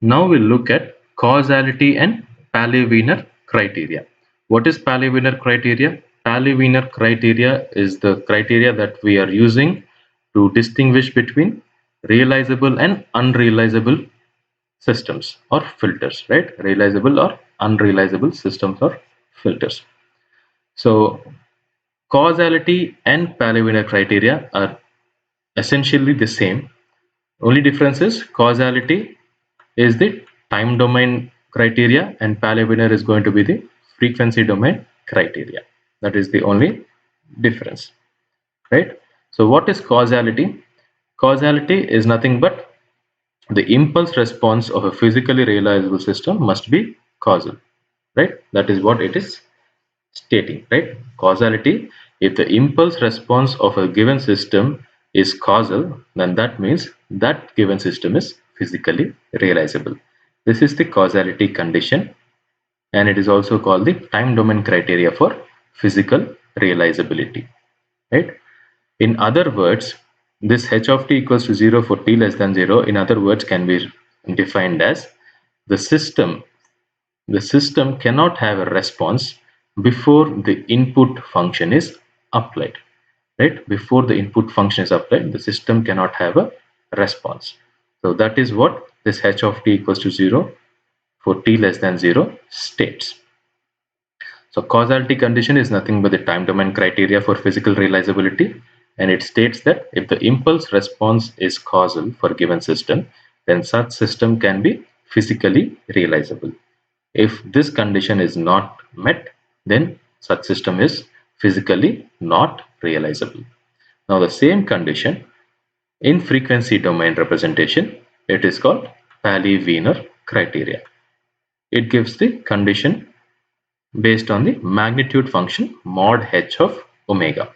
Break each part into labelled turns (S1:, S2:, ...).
S1: Now we'll look at causality and Paley-Wiener criteria. What is Paley-Wiener criteria? Paley-Wiener criteria is the criteria that we are using to distinguish between realizable and unrealizable systems or filters, right? Realizable or unrealizable systems or filters. So causality and Paley-Wiener criteria are essentially the same. Only difference is causality is the time domain criteria and Paley-Wiener is going to be the frequency domain criteria. That is the only difference, right? So what is causality? Causality is nothing but the impulse response of a physically realizable system must be causal, right? That is what it is stating, right? Causality, if the impulse response of a given system is causal, then that means that given system is physically realizable. This is the causality condition, and it is also called the time domain criteria for physical realizability, right? In other words, this h of t equals to 0 for t less than 0, in other words, can be defined as the system the system cannot have a response before the input function is applied, right? Before the input function is applied, the system cannot have a response. So that is what this h of t equals to 0 for t less than 0 states. So causality condition is nothing but the time domain criteria for physical realizability, and it states that if the impulse response is causal for a given system, then such system can be physically realizable. If this condition is not met, then such system is physically not realizable. Now the same condition in frequency domain representation, it is called Paley-Wiener criteria. It gives the condition based on the magnitude function mod h of omega.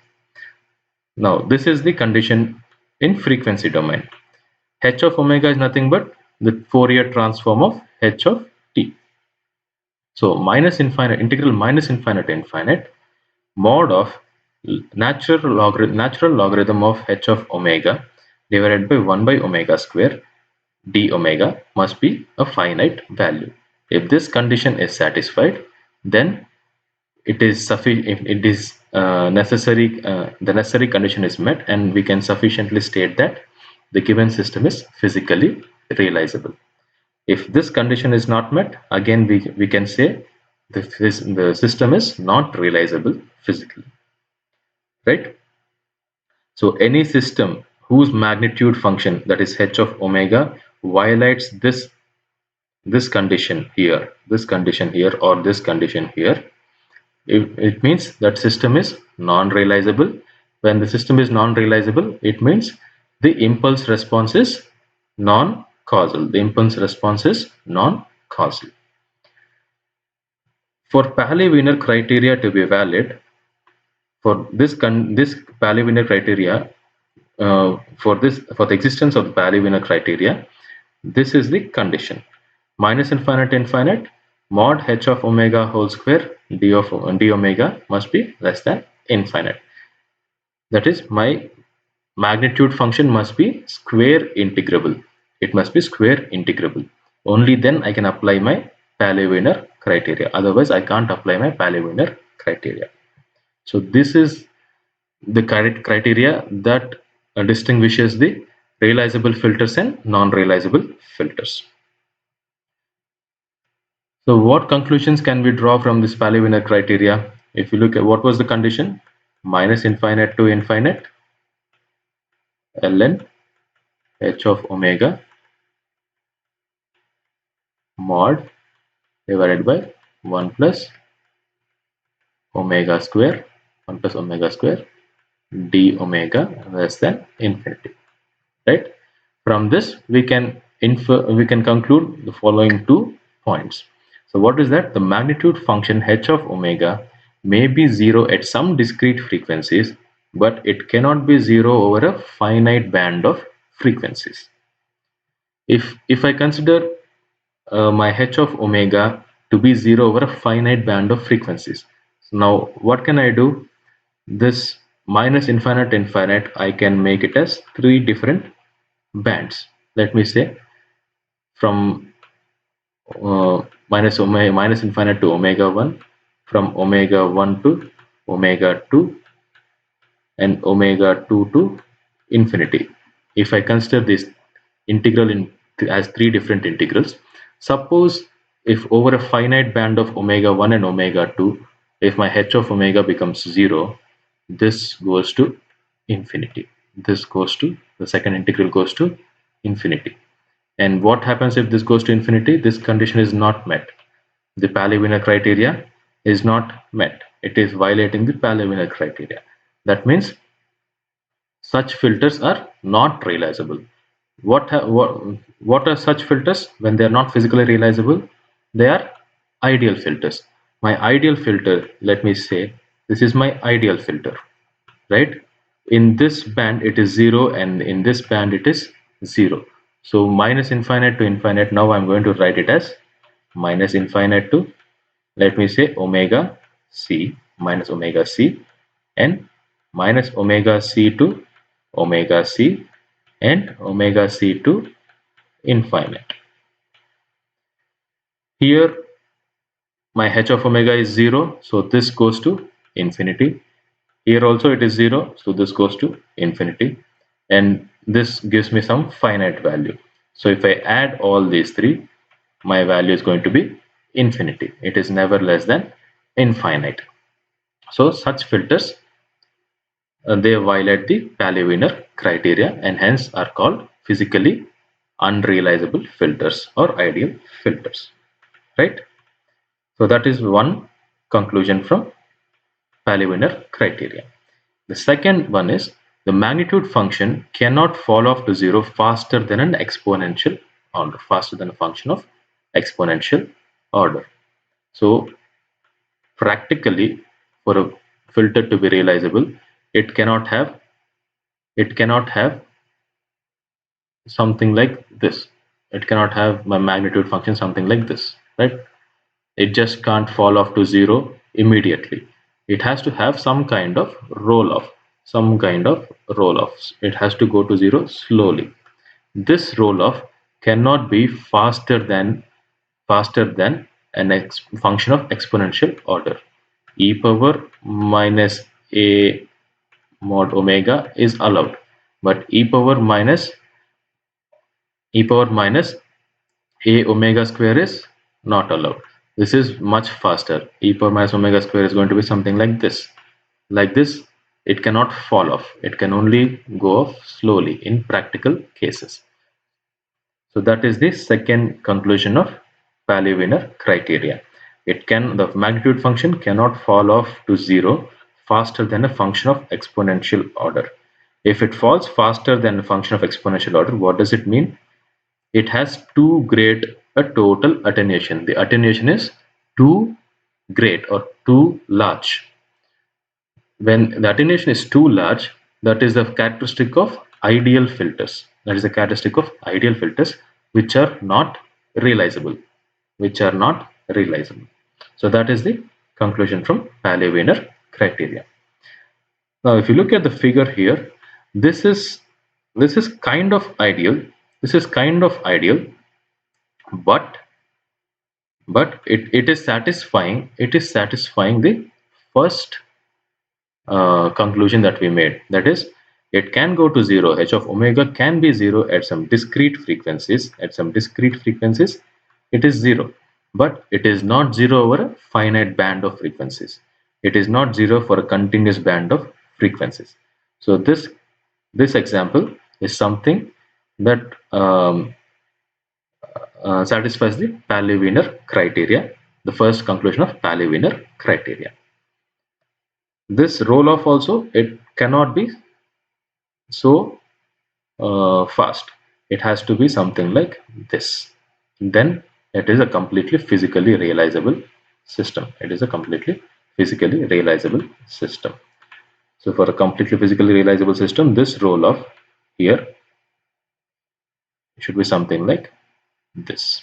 S1: Now this is the condition in frequency domain. H of omega is nothing but the Fourier transform of h of t. So minus infinite integral minus infinite to infinite mod of natural logarithm of h of omega divided by 1 by omega square d omega must be a finite value. If this condition is satisfied, then it is sufficient. If it is necessary, the necessary condition is met, and we can sufficiently state that the given system is physically realizable. If this condition is not met, again we can say the system is not realizable physically, right? So any system whose magnitude function, that is h of omega, violates this condition here, or this condition here, it means that system is non-realizable. When the system is non-realizable, it means the impulse response is non-causal. The impulse response is non-causal. For Paley-Wiener criteria to be valid, for this Paley-Wiener criteria, for the existence of the Paley-Wiener criteria, this is the condition: minus infinite to infinite mod h of omega whole square d omega must be less than infinite. That is, my magnitude function must be square integrable. It must be square integrable. Only then I can apply my Paley-Wiener criteria. Otherwise, I can't apply my Paley-Wiener criteria. So this is the criteria that distinguishes the realizable filters and non-realizable filters. So what conclusions can we draw from this Paley-Wiener criteria? If you look at what was the condition, minus infinite to infinite ln h of omega mod divided by 1 plus omega square, 1 plus omega square d omega less than infinity, right? From this we can conclude the following 2 points. So what is that? The magnitude function h of omega may be 0 at some discrete frequencies, but it cannot be 0 over a finite band of frequencies. If I consider my h of omega to be 0 over a finite band of frequencies, so now what can I do? This minus infinite to infinite, I can make it as 3 different bands. Let me say from minus infinite to omega 1, from omega 1 to omega 2, and omega 2 to infinity. If I consider this integral as three different integrals, suppose if over a finite band of omega 1 and omega 2, if my h of omega becomes 0, this goes to infinity. This goes to, the second integral goes to infinity. And what happens if this goes to infinity? This condition is not met. The Pauli-Wiener criteria is not met. It is violating the Pauli-Wiener criteria. That means such filters are not realizable. What are such filters when they are not physically realizable? They are ideal filters. My ideal filter, let me say, this is my ideal filter, right? In this band it is 0, and in this band it is 0. So minus infinite to infinite, now I'm going to write it as minus infinite to, let me say, omega c, minus omega c, and minus omega c to omega c, and omega c to infinite. Here my h of omega is 0, so this goes to infinity. Here also it is 0, so this goes to infinity, and this gives me some finite value. So if I add all these three, my value is going to be infinity. It is never less than infinite. So such filters, they violate the Pauli-Wiener criteria and hence are called physically unrealizable filters or ideal filters, right? So that is one conclusion from Pauli-Wiener criteria. The second one is the magnitude function cannot fall off to 0 faster than an exponential order, faster than a function of exponential order. So practically, for a filter to be realizable, it cannot have something like this. It cannot have my magnitude function something like this, right? It just can't fall off to 0 immediately. It has to have some kind of roll off, some kind of roll offs. It has to go to 0 slowly. This roll off cannot be faster than an function of exponential order. E power minus a mod omega is allowed, but e power minus a omega square is not allowed. This is much faster. E power minus omega square is going to be something like this. Like this, it cannot fall off. It can only go off slowly in practical cases. So that is the second conclusion of Pauli-Wiener criteria. The magnitude function cannot fall off to 0 faster than a function of exponential order. If it falls faster than a function of exponential order, what does it mean? It has too great a total attenuation. The attenuation is too great or too large. When the attenuation is too large, that is the characteristic of ideal filters. That is the characteristic of ideal filters, which are not realizable. Which are not realizable. So that is the conclusion from Pauli-Wiener criteria. Now, if you look at the figure here, this is kind of ideal. This is kind of ideal, but it is satisfying. It is satisfying the first conclusion that we made. That is, it can go to 0. H of omega can be 0 at some discrete frequencies. At some discrete frequencies, it is 0. But it is not 0 over a finite band of frequencies. It is not 0 for a continuous band of frequencies. So this example is something that satisfies the Pauli-Wiener criteria, the first conclusion of Pauli-Wiener criteria. This roll off also, it cannot be so fast. It has to be something like this. Then it is a completely physically realizable system. It is a completely physically realizable system. So for a completely physically realizable system, this roll off here should be something like this.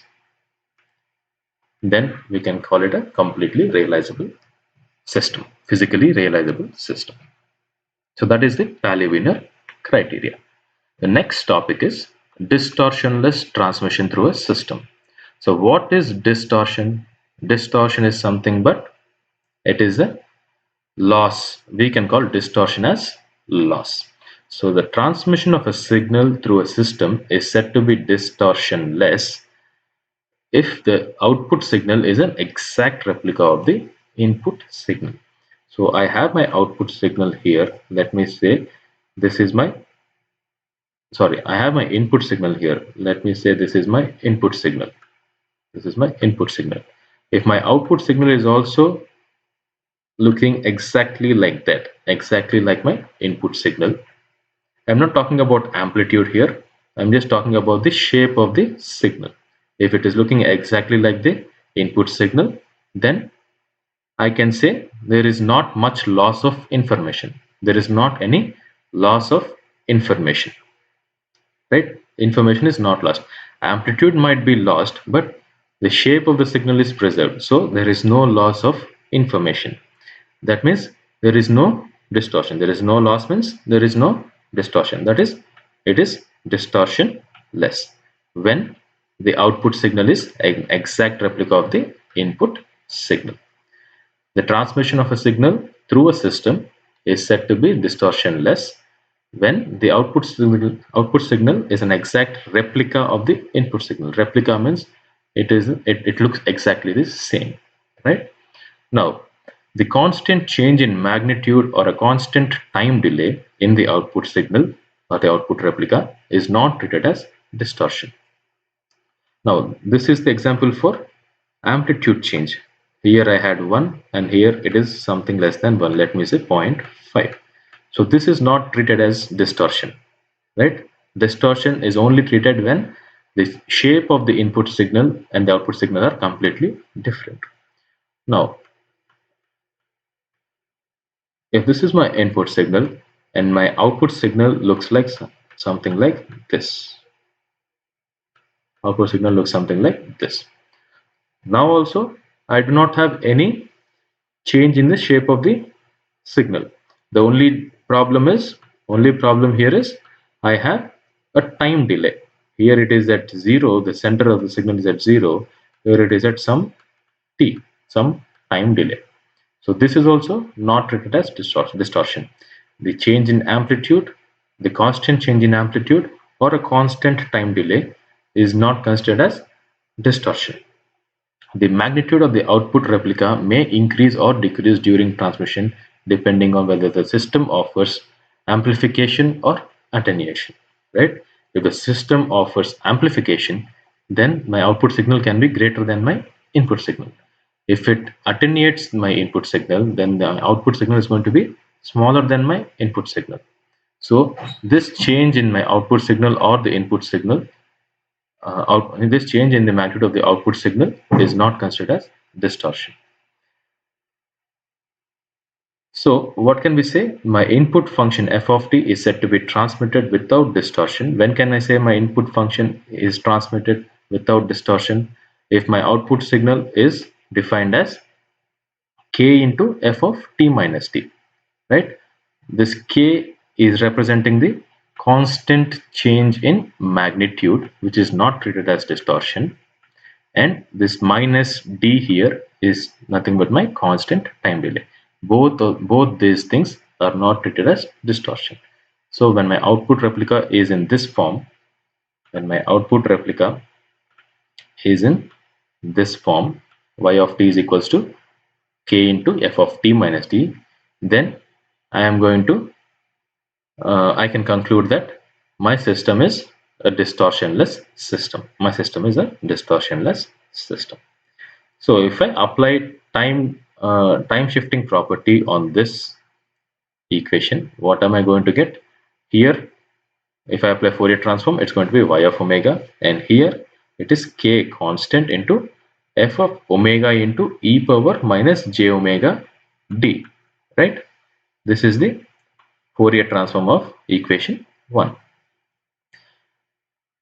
S1: Then we can call it a completely realizable system, physically realizable system. So that is the Pauli-Wiener criteria. The next topic is distortionless transmission through a system. So what is distortion? Distortion is something but it is a loss. We can call distortion as loss. So the transmission of a signal through a system is said to be distortionless if the output signal is an exact replica of the input signal. So I have my output signal here. Let me say this is my, sorry, I have my input signal here. Let me say this is my input signal. This is my input signal. If my output signal is also looking exactly like that, exactly like my input signal, I'm not talking about amplitude here. I'm just talking about the shape of the signal. If it is looking exactly like the input signal, then I can say there is not much loss of information. There is not any loss of information, right? Information is not lost. Amplitude might be lost, but the shape of the signal is preserved. So there is no loss of information. That means there is no distortion. There is no loss means there is no distortion. That is, it is distortion less when the output signal is an exact replica of the input signal. The transmission of a signal through a system is said to be distortionless when the output signal is an exact replica of the input signal. Replica means it looks exactly the same, right? Now, the constant change in magnitude or a constant time delay in the output signal or the output replica is not treated as distortion. Now, this is the example for amplitude change. Here I had 1 and here it is something less than 1. Let me say 0.5. So this is not treated as distortion, right? Distortion is only treated when the shape of the input signal and the output signal are completely different. Now, if this is my input signal and my output signal looks like something like this, output signal looks something like this. Now also, I do not have any change in the shape of the signal. The only problem here is I have a time delay. Here it is at 0, the center of the signal is at 0, here it is at some t, some time delay. So this is also not treated as distortion. The change in amplitude, the constant change in amplitude or a constant time delay is not considered as distortion. The magnitude of the output replica may increase or decrease during transmission depending on whether the system offers amplification or attenuation, right? If the system offers amplification, then my output signal can be greater than my input signal. If it attenuates my input signal, then the output signal is going to be smaller than my input signal. So this change in my output signal or the input signal, this change in the magnitude of the output signal is not considered as distortion. So what can we say? My input function f of t is said to be transmitted without distortion. When can I say my input function is transmitted without distortion? If my output signal is defined as k into f of t minus t, right? This k is representing the constant change in magnitude, which is not treated as distortion. And this minus d here is nothing but my constant time delay. Both these things are not treated as distortion. So when my output replica is in this form, when my output replica is in this form, y of t is equals to k into f of t minus t, then I am going to I can conclude that my system is a distortionless system. My system is a distortionless system. So if I apply time shifting property on this equation, what am I going to get? Here, if I apply Fourier transform, it's going to be y of omega, and here it is k constant into f of omega into e power minus j omega d, right? This is the Fourier transform of equation 1.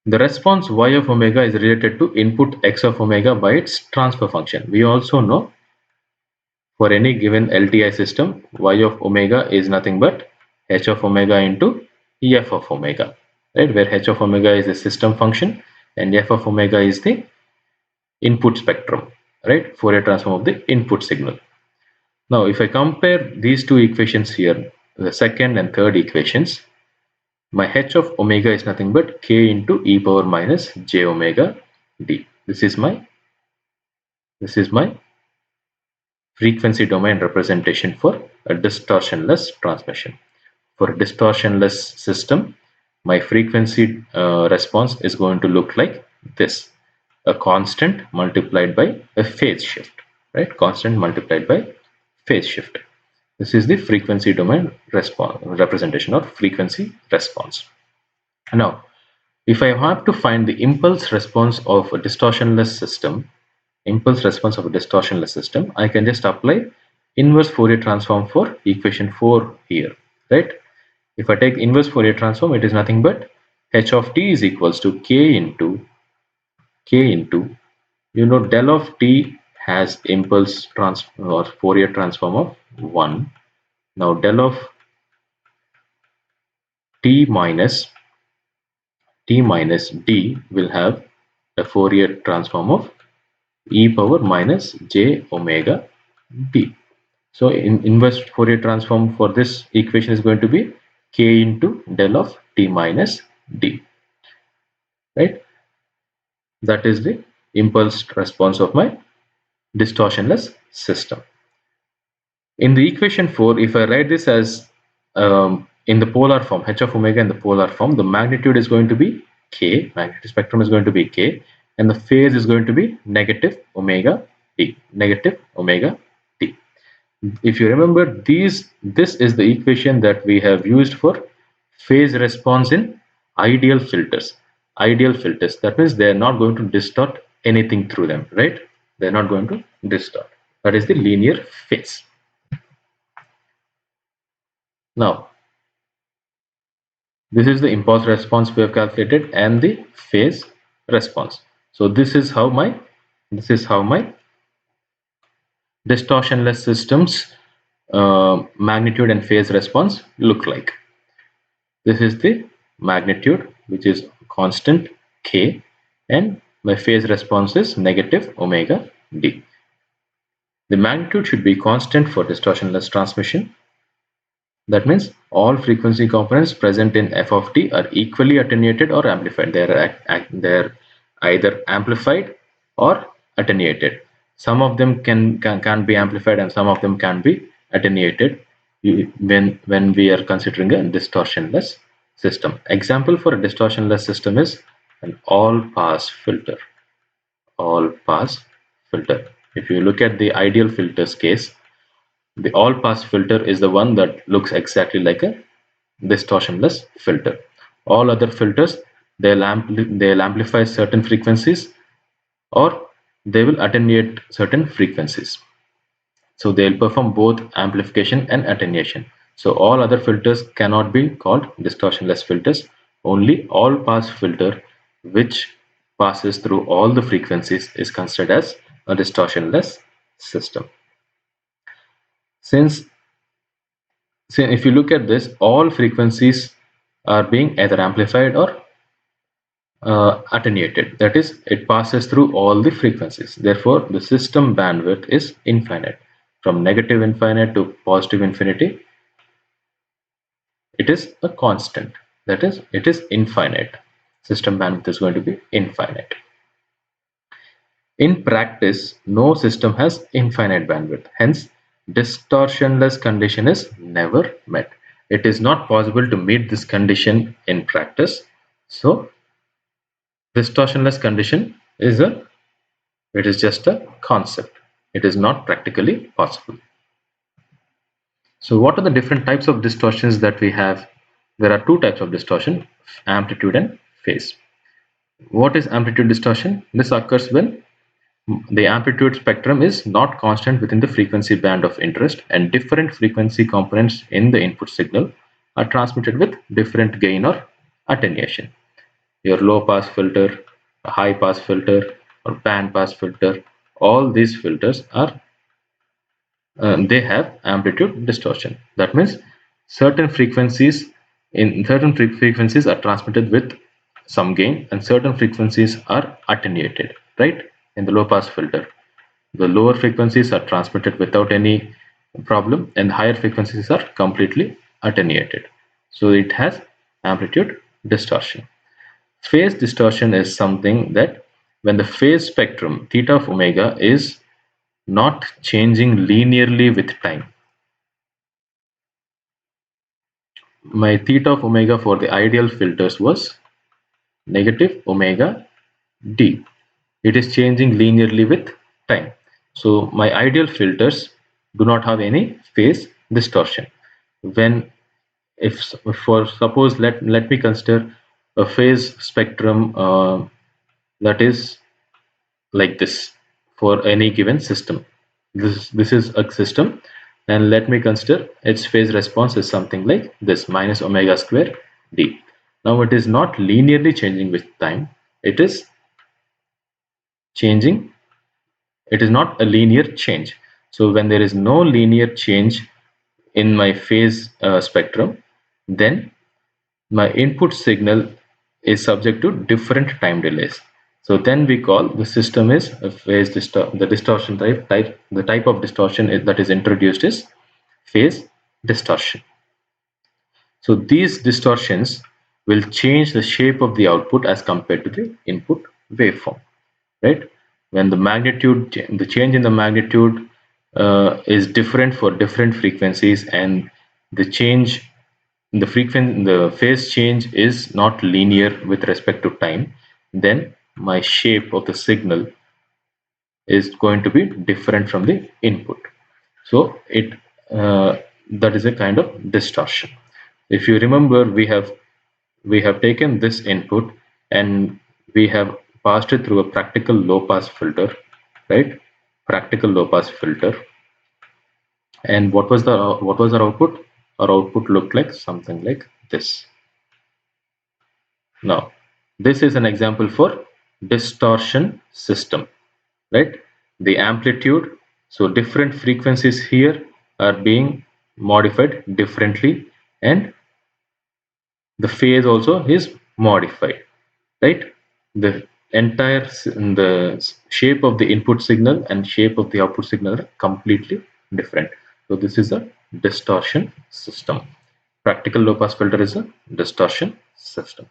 S1: The response y of omega is related to input x of omega by its transfer function. We also know for any given LTI system, y of omega is nothing but h of omega into f of omega, right? Where h of omega is the system function and f of omega is the input spectrum, right? Fourier transform of the input signal. Now, if I compare these two equations here, the second and third equations, my h of omega is nothing but k into e power minus j omega d. This is my frequency domain representation for a distortionless transmission. For a distortionless system, my frequency response is going to look like this: a constant multiplied by a phase shift, right? Constant multiplied by phase shift. This is the frequency domain response representation or frequency response. Now, if I have to find the impulse response of a distortionless system, I can just apply inverse Fourier transform for equation 4 here, right? If I take inverse Fourier transform, it is nothing but h of t is equals to k into del of t has impulse transform or Fourier transform of 1. Now del of t minus d will have a Fourier transform of e power minus j omega d. So in inverse Fourier transform for this equation is going to be k into del of t minus d, right? That is the impulse response of my distortionless system. In the equation 4, if I write this as in the polar form, h of omega in the polar form, the magnitude is going to be k, magnitude spectrum is going to be k, and the phase is going to be negative omega t, negative omega t. If you remember, this is the equation that we have used for phase response in ideal filters. Ideal filters, that means they are not going to distort anything through them, right? They're not going to distort. That is the linear phase. Now, this is the impulse response we have calculated and the phase response. So this is how my distortionless systems magnitude and phase response look like. This is the magnitude, which is constant k, and my phase response is negative omega d. The magnitude should be constant for distortionless transmission. That means all frequency components present in f of t are equally attenuated or amplified. They're either amplified or attenuated. Some of them can be amplified and some of them can be attenuated when we are considering a distortionless system. Example for a distortionless system is an all-pass filter. All-pass filter. If you look at the ideal filters case, the all-pass filter is the one that looks exactly like a distortionless filter. All other filters, they'll amplify certain frequencies or they will attenuate certain frequencies. So they'll perform both amplification and attenuation. So all other filters cannot be called distortionless filters. Only all-pass filter, which passes through all the frequencies, is considered as a distortionless system. Since if you look at this, all frequencies are being either amplified or attenuated. That is, it passes through all the frequencies. Therefore, the system bandwidth is infinite. From negative infinite to positive infinity, it is a constant. That is, it is infinite. System bandwidth is going to be infinite. In practice, no system has infinite bandwidth. Hence, distortionless condition is never met. It is not possible to meet this condition in practice. So, distortionless condition is just a concept. It is not practically possible. So what are the different types of distortions that we have? There are two types of distortion: amplitude and phase. What is amplitude distortion? This occurs when the amplitude spectrum is not constant within the frequency band of interest, and different frequency components in the input signal are transmitted with different gain or attenuation. Your low pass filter, a high pass filter, or band pass filter, all these filters are they have amplitude distortion. That means certain frequencies are transmitted with some gain and certain frequencies are attenuated, right? in the low pass filter. The lower frequencies are transmitted without any problem, and the higher frequencies are completely attenuated. So it has amplitude distortion. Phase distortion is something that when the phase spectrum theta of omega is not changing linearly with time. My theta of omega for the ideal filters was negative omega d. It is changing linearly with time. So my ideal filters do not have any phase distortion. When if for suppose let me consider a phase spectrum that is like this for any given system. This is a system, and let me consider its phase response is something like this, minus omega square d. Now it is not linearly changing with time. It is changing. It is not a linear change. So when there is no linear change in my phase spectrum, then my input signal is subject to different time delays. So then we call the system is a phase the distortion type. The type of distortion that is introduced is phase distortion. So these distortions will change the shape of the output as compared to the input waveform, right? When the change in the magnitude is different for different frequencies, and the change the phase change is not linear with respect to time, then my shape of the signal is going to be different from the input. So it that is a kind of distortion. If you remember, we have taken this input and we have passed it through a practical low pass filter, right? Practical low pass filter. And what was our output? Our output looked like something like this. Now, this is an example for distortion system, right? The amplitude, so different frequencies here are being modified differently, and the phase also is modified, right? The entire the shape of the input signal and shape of the output signal are completely different. So this is a distortion system. Practical low pass filter is a distortion system.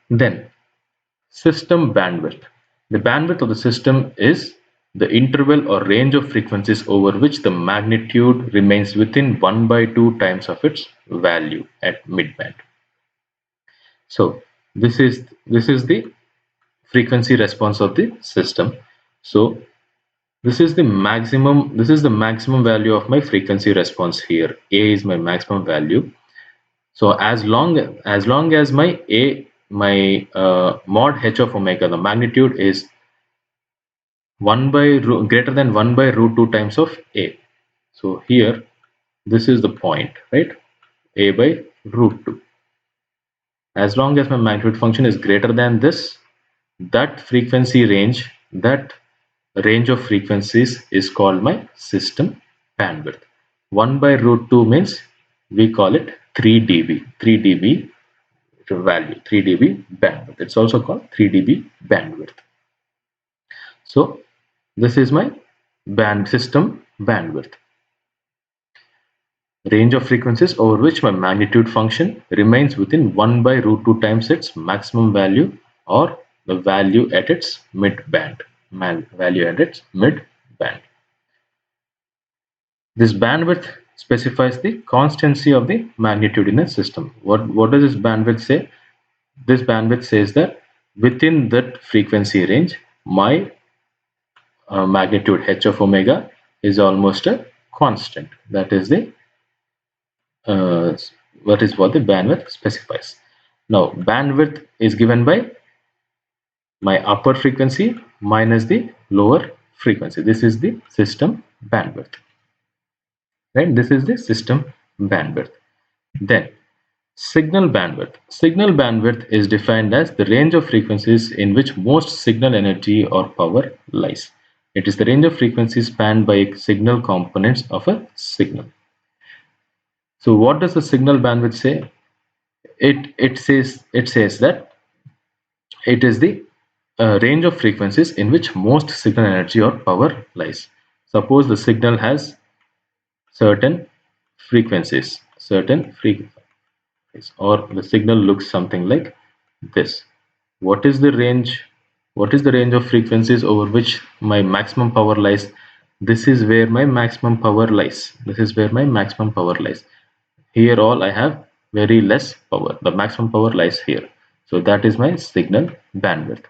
S1: Then system bandwidth. The bandwidth of the system is the interval or range of frequencies over which the magnitude remains within 1 by 2 times of its value at midband. So this is the frequency response of the system. So this is the maximum value of my frequency response here. A is my maximum value. So as long as my mod h of omega, the magnitude is 1 by greater than 1 by root 2 times of a. So here this is the point, right? A by root 2. As long as my magnitude function is greater than this, that range of frequencies is called my system bandwidth. 1 by root 2 means we call it 3 dB. 3 dB value, 3 dB bandwidth. It's also called 3 dB bandwidth. So this is my system bandwidth. Range of frequencies over which my magnitude function remains within 1 by root 2 times its maximum value, or the value at its mid band. Value at its mid band. This bandwidth specifies the constancy of the magnitude in a system. What does this bandwidth say? This bandwidth says that within that frequency range, my magnitude h of omega is almost a constant. That is the what the bandwidth specifies. Now, bandwidth is given by my upper frequency minus the lower frequency. This is the system bandwidth, right? This is the system bandwidth. Then signal bandwidth. Signal bandwidth is defined as the range of frequencies in which most signal energy or power lies. It is the range of frequencies spanned by signal components of a signal. So what does the signal bandwidth say? It says that it is the a range of frequencies in which most signal energy or power lies. Suppose the signal has certain frequencies, or the signal looks something like this. What is the range? What is the range of frequencies over which my maximum power lies? This is where my maximum power lies. This is where my maximum power lies. Here all I have very less power. The maximum power lies here. So that is my signal bandwidth.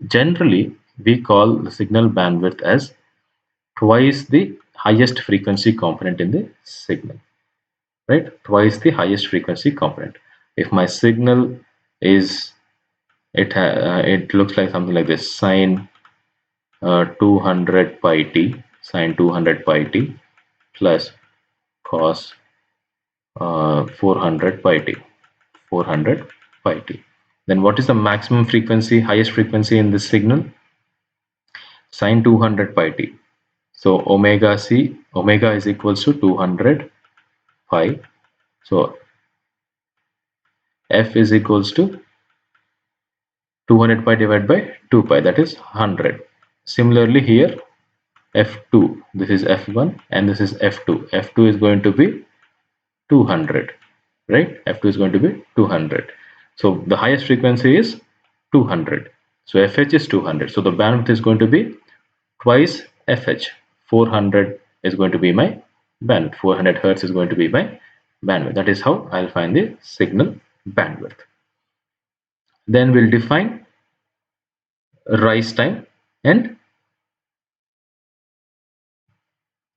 S1: Generally, we call the signal bandwidth as twice the highest frequency component in the signal, right? Twice the highest frequency component. If my signal is it looks like something like this: sine 200 pi t, sine 200 pi t plus cos 400 pi t, 400 pi t. Then what is the maximum frequency, highest frequency in this signal? Sine 200 pi t. So omega is equals to 200 pi. So f is equals to 200 pi divided by 2 pi, that is 100. Similarly here f2, this is f1 and this is f2. f2 is going to be 200, right? f2 is going to be 200. So the highest frequency is 200. So fh is 200. So the bandwidth is going to be twice fh. 400 is going to be my bandwidth. 400 hertz is going to be my bandwidth. That is how I'll find the signal bandwidth. Then we'll define rise time and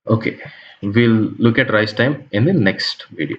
S1: okay, we'll look at rise time in the next video.